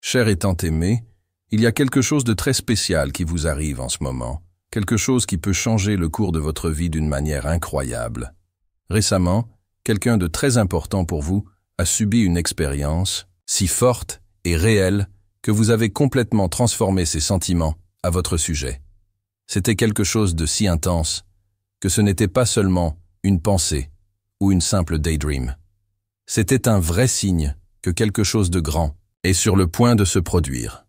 Cher et tant aimé, il y a quelque chose de très spécial qui vous arrive en ce moment, quelque chose qui peut changer le cours de votre vie d'une manière incroyable. Récemment, quelqu'un de très important pour vous a subi une expérience si forte et réelle que vous avez complètement transformé ses sentiments à votre sujet. C'était quelque chose de si intense que ce n'était pas seulement une pensée ou une simple daydream. C'était un vrai signe que quelque chose de grand est sur le point de se produire.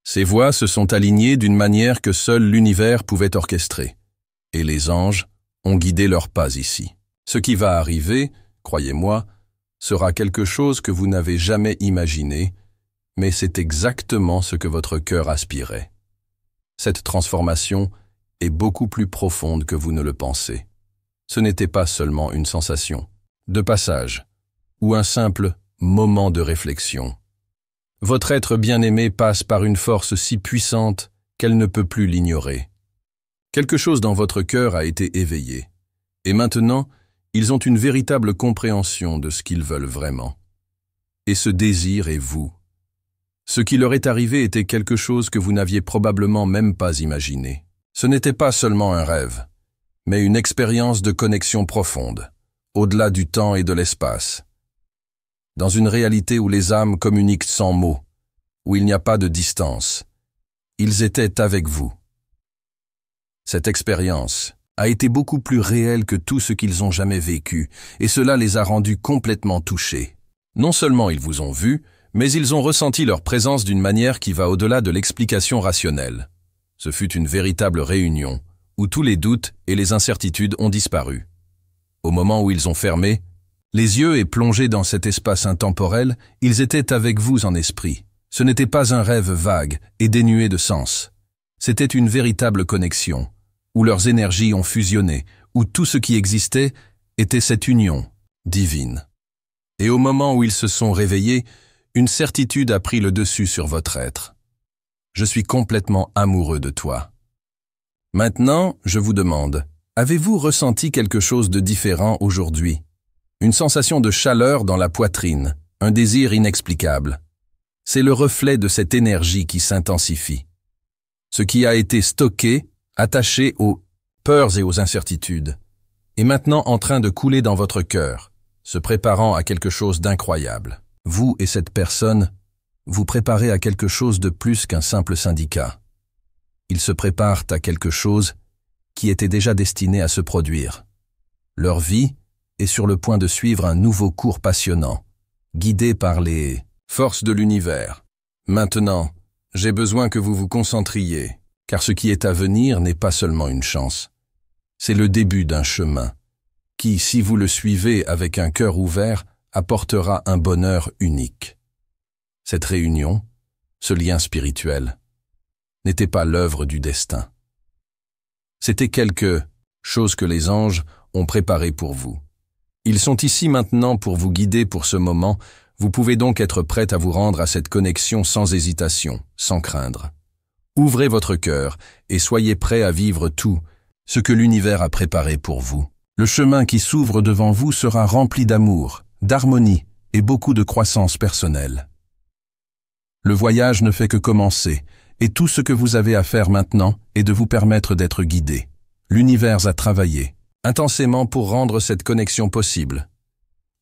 Ces voix se sont alignées d'une manière que seul l'univers pouvait orchestrer, et les anges ont guidé leurs pas ici. Ce qui va arriver, croyez-moi, sera quelque chose que vous n'avez jamais imaginé, mais c'est exactement ce que votre cœur aspirait. Cette transformation est beaucoup plus profonde que vous ne le pensez. Ce n'était pas seulement une sensation de passage ou un simple moment de réflexion. Votre être bien-aimé passe par une force si puissante qu'elle ne peut plus l'ignorer. Quelque chose dans votre cœur a été éveillé, et maintenant, ils ont une véritable compréhension de ce qu'ils veulent vraiment. Et ce désir est vous. Ce qui leur est arrivé était quelque chose que vous n'aviez probablement même pas imaginé. Ce n'était pas seulement un rêve, mais une expérience de connexion profonde, au-delà du temps et de l'espace. Dans une réalité où les âmes communiquent sans mots, où il n'y a pas de distance, ils étaient avec vous. Cette expérience a été beaucoup plus réelle que tout ce qu'ils ont jamais vécu, et cela les a rendus complètement touchés. Non seulement ils vous ont vu, mais ils ont ressenti leur présence d'une manière qui va au-delà de l'explication rationnelle. Ce fut une véritable réunion, où tous les doutes et les incertitudes ont disparu. Au moment où ils ont fermé les yeux et plongés dans cet espace intemporel, ils étaient avec vous en esprit. Ce n'était pas un rêve vague et dénué de sens. C'était une véritable connexion, où leurs énergies ont fusionné, où tout ce qui existait était cette union divine. Et au moment où ils se sont réveillés, une certitude a pris le dessus sur votre être. Je suis complètement amoureux de toi. Maintenant, je vous demande, avez-vous ressenti quelque chose de différent aujourd'hui? Une sensation de chaleur dans la poitrine, un désir inexplicable. C'est le reflet de cette énergie qui s'intensifie. Ce qui a été stocké, attaché aux peurs et aux incertitudes, est maintenant en train de couler dans votre cœur, se préparant à quelque chose d'incroyable. Vous et cette personne, vous préparez à quelque chose de plus qu'un simple syndicat. Ils se préparent à quelque chose qui était déjà destiné à se produire. Leur vie est sur le point de suivre un nouveau cours passionnant, guidé par les forces de l'univers. Maintenant, j'ai besoin que vous vous concentriez, car ce qui est à venir n'est pas seulement une chance. C'est le début d'un chemin, qui, si vous le suivez avec un cœur ouvert, apportera un bonheur unique. Cette réunion, ce lien spirituel, n'était pas l'œuvre du destin. C'était quelque chose que les anges ont préparé pour vous. Ils sont ici maintenant pour vous guider pour ce moment. Vous pouvez donc être prête à vous rendre à cette connexion sans hésitation, sans craindre. Ouvrez votre cœur et soyez prêt à vivre tout ce que l'univers a préparé pour vous. Le chemin qui s'ouvre devant vous sera rempli d'amour, d'harmonie et beaucoup de croissance personnelle. Le voyage ne fait que commencer, et tout ce que vous avez à faire maintenant est de vous permettre d'être guidé. L'univers a travaillé intensément pour rendre cette connexion possible.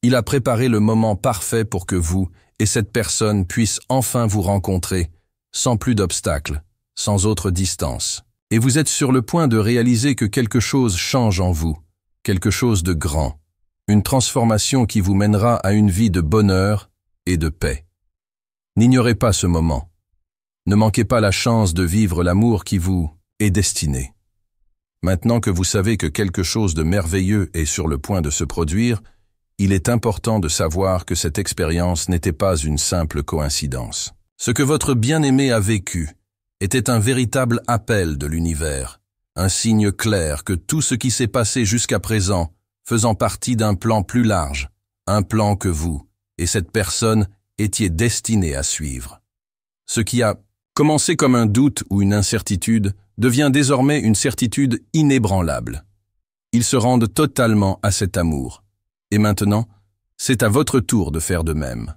Il a préparé le moment parfait pour que vous et cette personne puissent enfin vous rencontrer, sans plus d'obstacles, sans autre distance. Et vous êtes sur le point de réaliser que quelque chose change en vous, quelque chose de grand, une transformation qui vous mènera à une vie de bonheur et de paix. N'ignorez pas ce moment. Ne manquez pas la chance de vivre l'amour qui vous est destiné. Maintenant que vous savez que quelque chose de merveilleux est sur le point de se produire, il est important de savoir que cette expérience n'était pas une simple coïncidence. Ce que votre bien-aimé a vécu était un véritable appel de l'univers, un signe clair que tout ce qui s'est passé jusqu'à présent faisant partie d'un plan plus large, un plan que vous et cette personne étiez destinés à suivre. Ce qui a commencé comme un doute ou une incertitude devient désormais une certitude inébranlable. Ils se rendent totalement à cet amour. Et maintenant, c'est à votre tour de faire de même.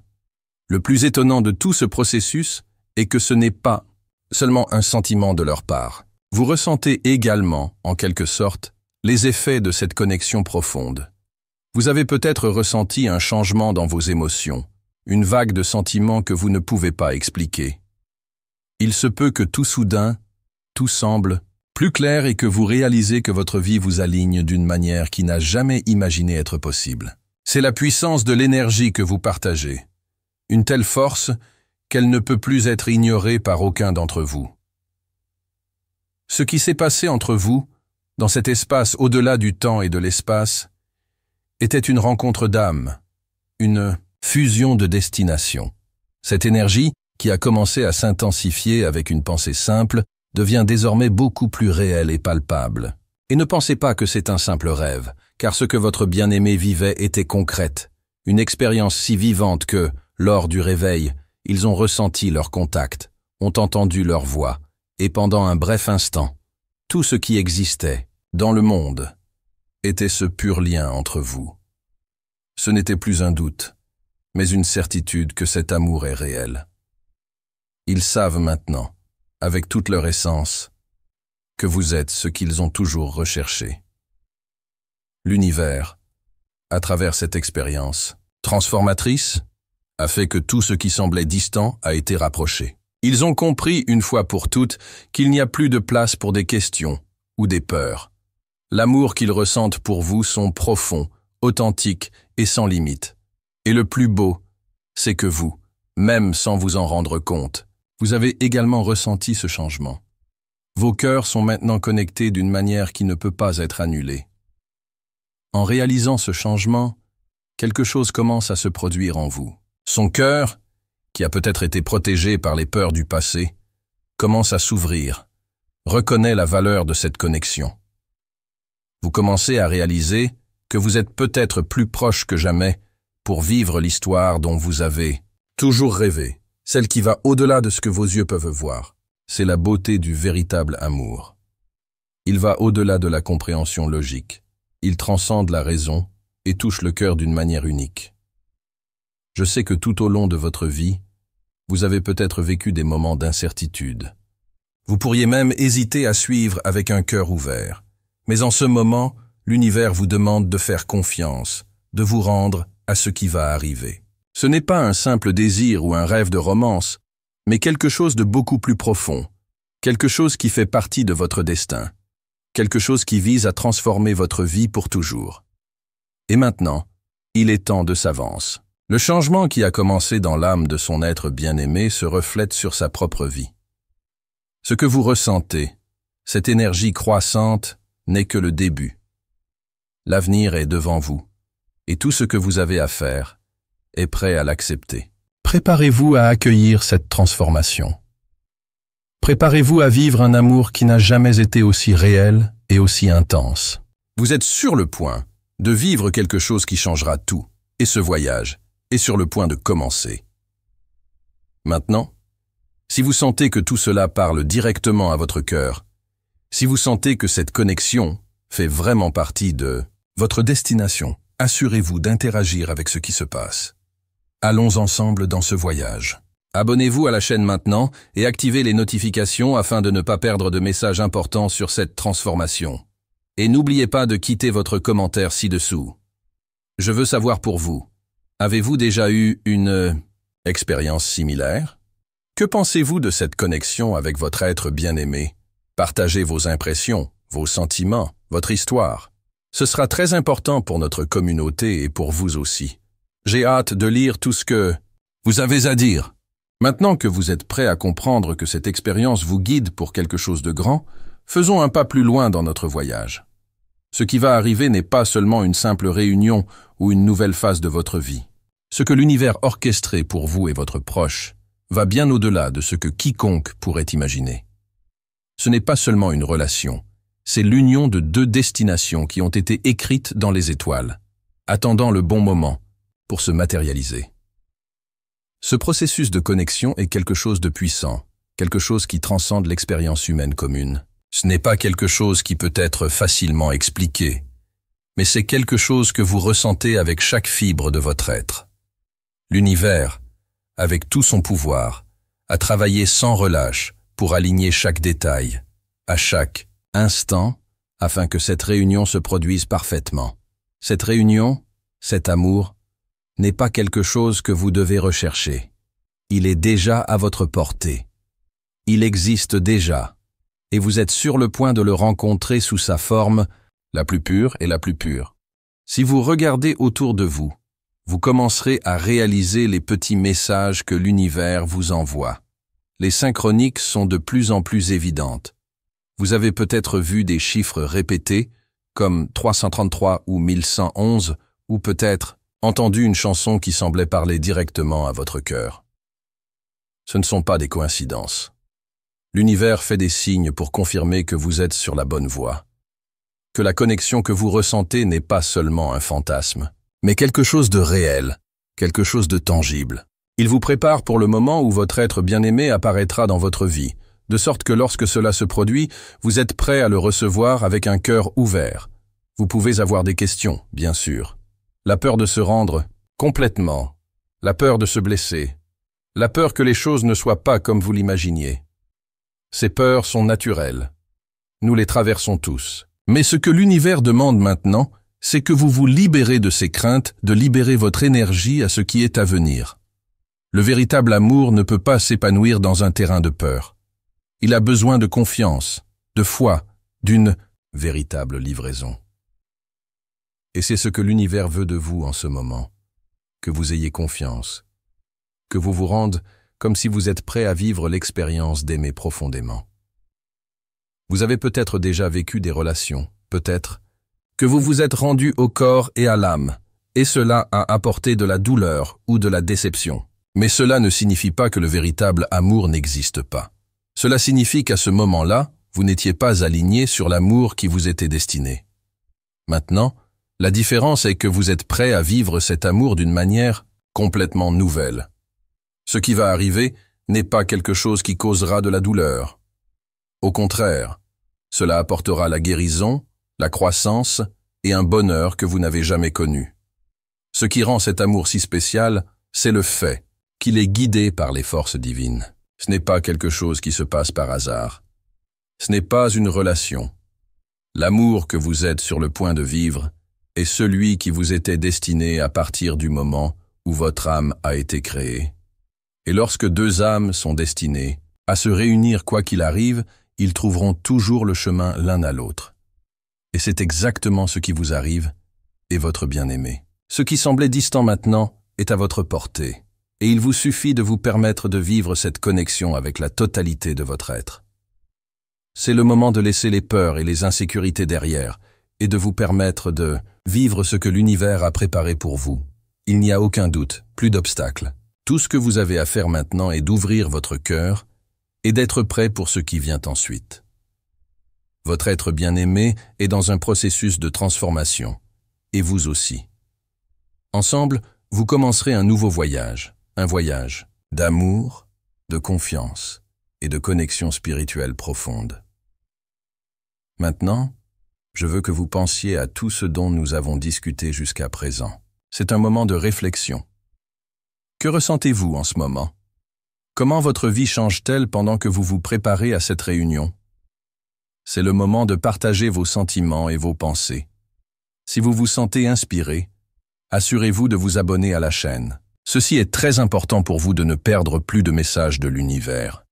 Le plus étonnant de tout ce processus est que ce n'est pas seulement un sentiment de leur part. Vous ressentez également, en quelque sorte, les effets de cette connexion profonde. Vous avez peut-être ressenti un changement dans vos émotions, une vague de sentiments que vous ne pouvez pas expliquer. Il se peut que tout soudain, tout semble plus clair et que vous réalisez que votre vie vous aligne d'une manière qui n'a jamais imaginé être possible. C'est la puissance de l'énergie que vous partagez. Une telle force qu'elle ne peut plus être ignorée par aucun d'entre vous. Ce qui s'est passé entre vous, dans cet espace au-delà du temps et de l'espace, était une rencontre d'âmes, une fusion de destination. Cette énergie, qui a commencé à s'intensifier avec une pensée simple, devient désormais beaucoup plus réelle et palpable. Et ne pensez pas que c'est un simple rêve, car ce que votre bien-aimé vivait était concrète, une expérience si vivante que, lors du réveil, ils ont ressenti leur contact, ont entendu leur voix, et pendant un bref instant, tout ce qui existait, dans le monde, était ce pur lien entre vous. Ce n'était plus un doute, mais une certitude que cet amour est réel. Ils savent maintenant, avec toute leur essence, que vous êtes ce qu'ils ont toujours recherché. L'univers, à travers cette expérience transformatrice, a fait que tout ce qui semblait distant a été rapproché. Ils ont compris une fois pour toutes qu'il n'y a plus de place pour des questions ou des peurs. L'amour qu'ils ressentent pour vous sont profonds, authentiques et sans limite. Et le plus beau, c'est que vous, même sans vous en rendre compte, vous avez également ressenti ce changement. Vos cœurs sont maintenant connectés d'une manière qui ne peut pas être annulée. En réalisant ce changement, quelque chose commence à se produire en vous. Son cœur, qui a peut-être été protégé par les peurs du passé, commence à s'ouvrir, reconnaît la valeur de cette connexion. Vous commencez à réaliser que vous êtes peut-être plus proche que jamais pour vivre l'histoire dont vous avez toujours rêvé, celle qui va au-delà de ce que vos yeux peuvent voir. C'est la beauté du véritable amour. Il va au-delà de la compréhension logique. Il transcende la raison et touche le cœur d'une manière unique. Je sais que tout au long de votre vie, vous avez peut-être vécu des moments d'incertitude. Vous pourriez même hésiter à suivre avec un cœur ouvert. Mais en ce moment, l'univers vous demande de faire confiance, de vous rendre à ce qui va arriver. Ce n'est pas un simple désir ou un rêve de romance, mais quelque chose de beaucoup plus profond, quelque chose qui fait partie de votre destin, quelque chose qui vise à transformer votre vie pour toujours. Et maintenant, il est temps de s'avancer. Le changement qui a commencé dans l'âme de son être bien-aimé se reflète sur sa propre vie. Ce que vous ressentez, cette énergie croissante, n'est que le début. L'avenir est devant vous, et tout ce que vous avez à faire est prêt à l'accepter. Préparez-vous à accueillir cette transformation. Préparez-vous à vivre un amour qui n'a jamais été aussi réel et aussi intense. Vous êtes sur le point de vivre quelque chose qui changera tout, et ce voyage est sur le point de commencer. Maintenant, si vous sentez que tout cela parle directement à votre cœur, si vous sentez que cette connexion fait vraiment partie de votre destination, assurez-vous d'interagir avec ce qui se passe. Allons ensemble dans ce voyage. Abonnez-vous à la chaîne maintenant et activez les notifications afin de ne pas perdre de messages importants sur cette transformation. Et n'oubliez pas de quitter votre commentaire ci-dessous. Je veux savoir pour vous, avez-vous déjà eu une expérience similaire? Que pensez-vous de cette connexion avec votre être bien-aimé? Partagez vos impressions, vos sentiments, votre histoire. Ce sera très important pour notre communauté et pour vous aussi. J'ai hâte de lire tout ce que vous avez à dire. Maintenant que vous êtes prêt à comprendre que cette expérience vous guide pour quelque chose de grand, faisons un pas plus loin dans notre voyage. Ce qui va arriver n'est pas seulement une simple réunion ou une nouvelle phase de votre vie. Ce que l'univers orchestré pour vous et votre proche va bien au-delà de ce que quiconque pourrait imaginer. Ce n'est pas seulement une relation, c'est l'union de deux destinations qui ont été écrites dans les étoiles, attendant le bon moment pour se matérialiser. Ce processus de connexion est quelque chose de puissant, quelque chose qui transcende l'expérience humaine commune. Ce n'est pas quelque chose qui peut être facilement expliqué, mais c'est quelque chose que vous ressentez avec chaque fibre de votre être. L'univers, avec tout son pouvoir, à travailler sans relâche pour aligner chaque détail, à chaque instant, afin que cette réunion se produise parfaitement. Cette réunion, cet amour, n'est pas quelque chose que vous devez rechercher. Il est déjà à votre portée. Il existe déjà, et vous êtes sur le point de le rencontrer sous sa forme la plus pure et la plus pure. Si vous regardez autour de vous, vous commencerez à réaliser les petits messages que l'univers vous envoie. Les synchroniques sont de plus en plus évidentes. Vous avez peut-être vu des chiffres répétés, comme 333 ou 1111, ou peut-être entendu une chanson qui semblait parler directement à votre cœur. Ce ne sont pas des coïncidences. L'univers fait des signes pour confirmer que vous êtes sur la bonne voie, que la connexion que vous ressentez n'est pas seulement un fantasme, mais quelque chose de réel, quelque chose de tangible. Il vous prépare pour le moment où votre être bien-aimé apparaîtra dans votre vie, de sorte que lorsque cela se produit, vous êtes prêt à le recevoir avec un cœur ouvert. Vous pouvez avoir des questions, bien sûr. La peur de se rendre complètement, la peur de se blesser, la peur que les choses ne soient pas comme vous l'imaginiez. Ces peurs sont naturelles. Nous les traversons tous. Mais ce que l'univers demande maintenant, c'est que vous vous libérez de ces craintes, de libérer votre énergie à ce qui est à venir. Le véritable amour ne peut pas s'épanouir dans un terrain de peur. Il a besoin de confiance, de foi, d'une véritable livraison. Et c'est ce que l'univers veut de vous en ce moment, que vous ayez confiance, que vous vous rendiez comme si vous êtes prêt à vivre l'expérience d'aimer profondément. Vous avez peut-être déjà vécu des relations, peut-être que vous vous êtes rendu au corps et à l'âme, et cela a apporté de la douleur ou de la déception. Mais cela ne signifie pas que le véritable amour n'existe pas. Cela signifie qu'à ce moment-là, vous n'étiez pas aligné sur l'amour qui vous était destiné. Maintenant, la différence est que vous êtes prêt à vivre cet amour d'une manière complètement nouvelle. Ce qui va arriver n'est pas quelque chose qui causera de la douleur. Au contraire, cela apportera la guérison, la croissance et un bonheur que vous n'avez jamais connu. Ce qui rend cet amour si spécial, c'est le fait qu'il est guidé par les forces divines. Ce n'est pas quelque chose qui se passe par hasard. Ce n'est pas une relation. L'amour que vous êtes sur le point de vivre est celui qui vous était destiné à partir du moment où votre âme a été créée. Et lorsque deux âmes sont destinées à se réunir quoi qu'il arrive, ils trouveront toujours le chemin l'un à l'autre. Et c'est exactement ce qui vous arrive et votre bien-aimé. Ce qui semblait distant maintenant est à votre portée, et il vous suffit de vous permettre de vivre cette connexion avec la totalité de votre être. C'est le moment de laisser les peurs et les insécurités derrière, et de vous permettre de vivre ce que l'univers a préparé pour vous. Il n'y a aucun doute, plus d'obstacles. Tout ce que vous avez à faire maintenant est d'ouvrir votre cœur et d'être prêt pour ce qui vient ensuite. Votre être bien-aimé est dans un processus de transformation, et vous aussi. Ensemble, vous commencerez un nouveau voyage, un voyage d'amour, de confiance et de connexion spirituelle profonde. Maintenant, je veux que vous pensiez à tout ce dont nous avons discuté jusqu'à présent. C'est un moment de réflexion. Que ressentez-vous en ce moment? Comment votre vie change-t-elle pendant que vous vous préparez à cette réunion? C'est le moment de partager vos sentiments et vos pensées. Si vous vous sentez inspiré, assurez-vous de vous abonner à la chaîne. Ceci est très important pour vous de ne perdre plus de messages de l'univers.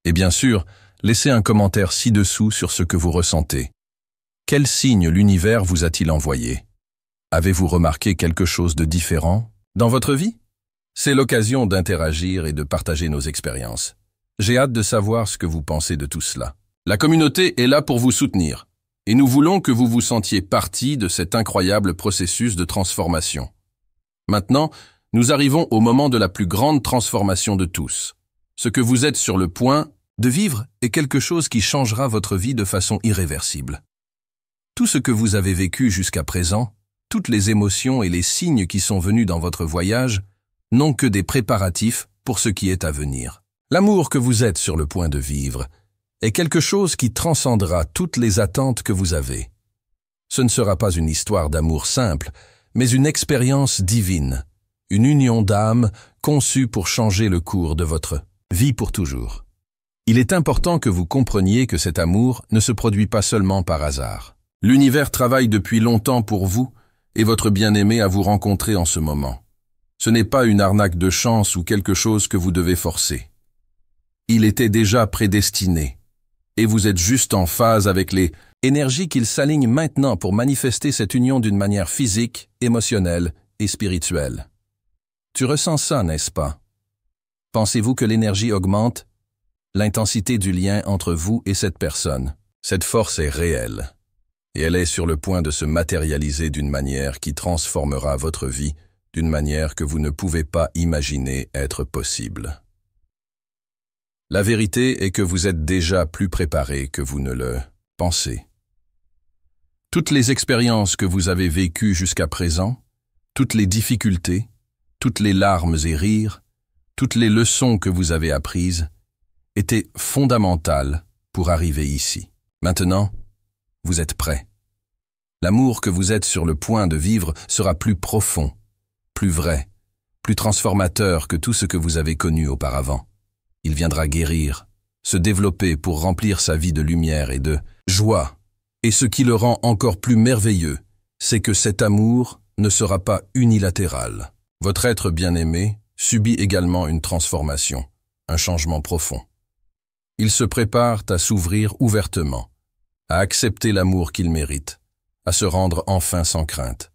Et bien sûr, laissez un commentaire ci-dessous sur ce que vous ressentez. Quel signe l'univers vous a-t-il envoyé? Avez-vous remarqué quelque chose de différent dans votre vie? C'est l'occasion d'interagir et de partager nos expériences. J'ai hâte de savoir ce que vous pensez de tout cela. La communauté est là pour vous soutenir, et nous voulons que vous vous sentiez partie de cet incroyable processus de transformation. Maintenant, nous arrivons au moment de la plus grande transformation de tous. Ce que vous êtes sur le point de vivre est quelque chose qui changera votre vie de façon irréversible. Tout ce que vous avez vécu jusqu'à présent, toutes les émotions et les signes qui sont venus dans votre voyage, n'ont que des préparatifs pour ce qui est à venir. L'amour que vous êtes sur le point de vivre est quelque chose qui transcendra toutes les attentes que vous avez. Ce ne sera pas une histoire d'amour simple, mais une expérience divine, une union d'âme conçue pour changer le cours de votre vie pour toujours. Il est important que vous compreniez que cet amour ne se produit pas seulement par hasard. L'univers travaille depuis longtemps pour vous et votre bien-aimé à vous rencontrer en ce moment. Ce n'est pas une arnaque de chance ou quelque chose que vous devez forcer. Il était déjà prédestiné, et vous êtes juste en phase avec les énergies qu'il s'aligne maintenant pour manifester cette union d'une manière physique, émotionnelle et spirituelle. Tu ressens ça, n'est-ce pas? Pensez-vous que l'énergie augmente? L'intensité du lien entre vous et cette personne. Cette force est réelle, et elle est sur le point de se matérialiser d'une manière qui transformera votre vie d'une manière que vous ne pouvez pas imaginer être possible. La vérité est que vous êtes déjà plus préparé que vous ne le pensez. Toutes les expériences que vous avez vécues jusqu'à présent, toutes les difficultés, toutes les larmes et rires, toutes les leçons que vous avez apprises, étaient fondamentales pour arriver ici. Maintenant, vous êtes prêt. L'amour que vous êtes sur le point de vivre sera plus profond, plus vrai, plus transformateur que tout ce que vous avez connu auparavant. Il viendra guérir, se développer pour remplir sa vie de lumière et de joie. Et ce qui le rend encore plus merveilleux, c'est que cet amour ne sera pas unilatéral. Votre être bien-aimé subit également une transformation, un changement profond. Ils se préparent à s'ouvrir ouvertement, à accepter l'amour qu'ils méritent, à se rendre enfin sans crainte.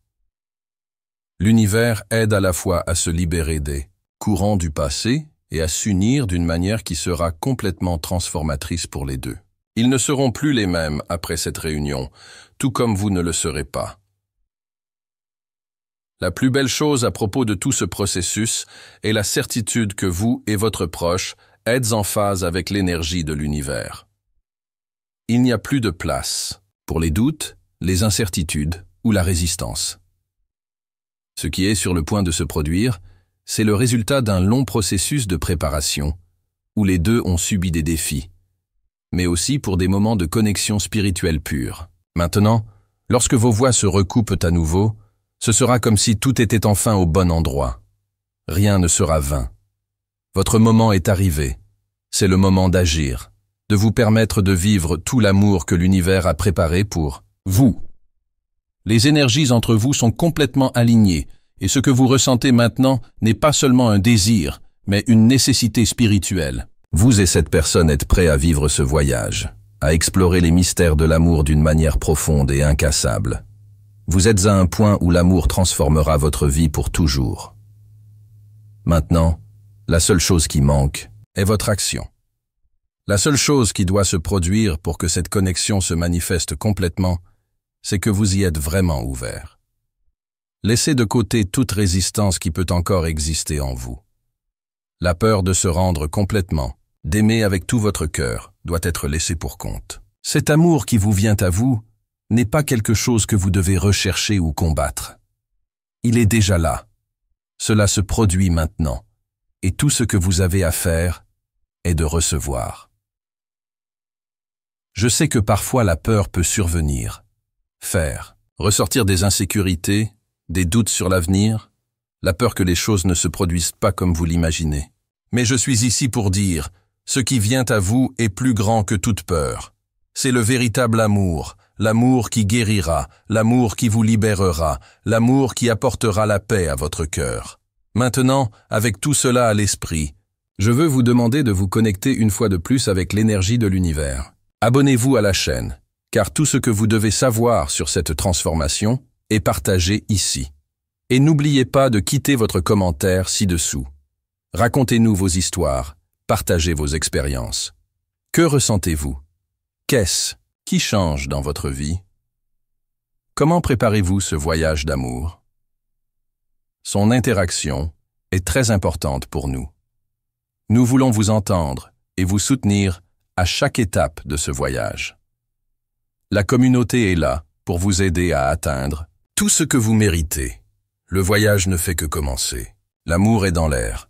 L'univers aide à la fois à se libérer des courants du passé et à s'unir d'une manière qui sera complètement transformatrice pour les deux. Ils ne seront plus les mêmes après cette réunion, tout comme vous ne le serez pas. La plus belle chose à propos de tout ce processus est la certitude que vous et votre proche êtes en phase avec l'énergie de l'univers. Il n'y a plus de place pour les doutes, les incertitudes ou la résistance. Ce qui est sur le point de se produire, c'est le résultat d'un long processus de préparation, où les deux ont subi des défis, mais aussi pour des moments de connexion spirituelle pure. Maintenant, lorsque vos voix se recoupent à nouveau, ce sera comme si tout était enfin au bon endroit. Rien ne sera vain. Votre moment est arrivé. C'est le moment d'agir, de vous permettre de vivre tout l'amour que l'univers a préparé pour vous. Les énergies entre vous sont complètement alignées, et ce que vous ressentez maintenant n'est pas seulement un désir, mais une nécessité spirituelle. Vous et cette personne êtes prêts à vivre ce voyage, à explorer les mystères de l'amour d'une manière profonde et incassable. Vous êtes à un point où l'amour transformera votre vie pour toujours. Maintenant, la seule chose qui manque est votre action. La seule chose qui doit se produire pour que cette connexion se manifeste complètement, c'est que vous y êtes vraiment ouvert. Laissez de côté toute résistance qui peut encore exister en vous. La peur de se rendre complètement, d'aimer avec tout votre cœur, doit être laissée pour compte. Cet amour qui vous vient à vous n'est pas quelque chose que vous devez rechercher ou combattre. Il est déjà là. Cela se produit maintenant, et tout ce que vous avez à faire est de recevoir. Je sais que parfois la peur peut survenir, ressortir des insécurités, des doutes sur l'avenir, la peur que les choses ne se produisent pas comme vous l'imaginez. Mais je suis ici pour dire, ce qui vient à vous est plus grand que toute peur. C'est le véritable amour, l'amour qui guérira, l'amour qui vous libérera, l'amour qui apportera la paix à votre cœur. Maintenant, avec tout cela à l'esprit, je veux vous demander de vous connecter une fois de plus avec l'énergie de l'univers. Abonnez-vous à la chaîne, car tout ce que vous devez savoir sur cette transformation est partagé ici. Et n'oubliez pas de quitter votre commentaire ci-dessous. Racontez-nous vos histoires, partagez vos expériences. Que ressentez-vous? Qu'est-ce qui change dans votre vie? Comment préparez-vous ce voyage d'amour? Son interaction est très importante pour nous. Nous voulons vous entendre et vous soutenir à chaque étape de ce voyage. La communauté est là pour vous aider à atteindre tout ce que vous méritez. Le voyage ne fait que commencer. L'amour est dans l'air.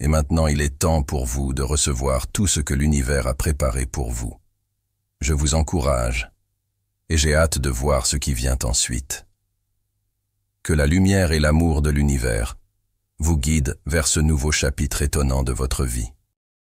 Et maintenant, il est temps pour vous de recevoir tout ce que l'univers a préparé pour vous. Je vous encourage et j'ai hâte de voir ce qui vient ensuite. Que la lumière et l'amour de l'univers vous guide vers ce nouveau chapitre étonnant de votre vie.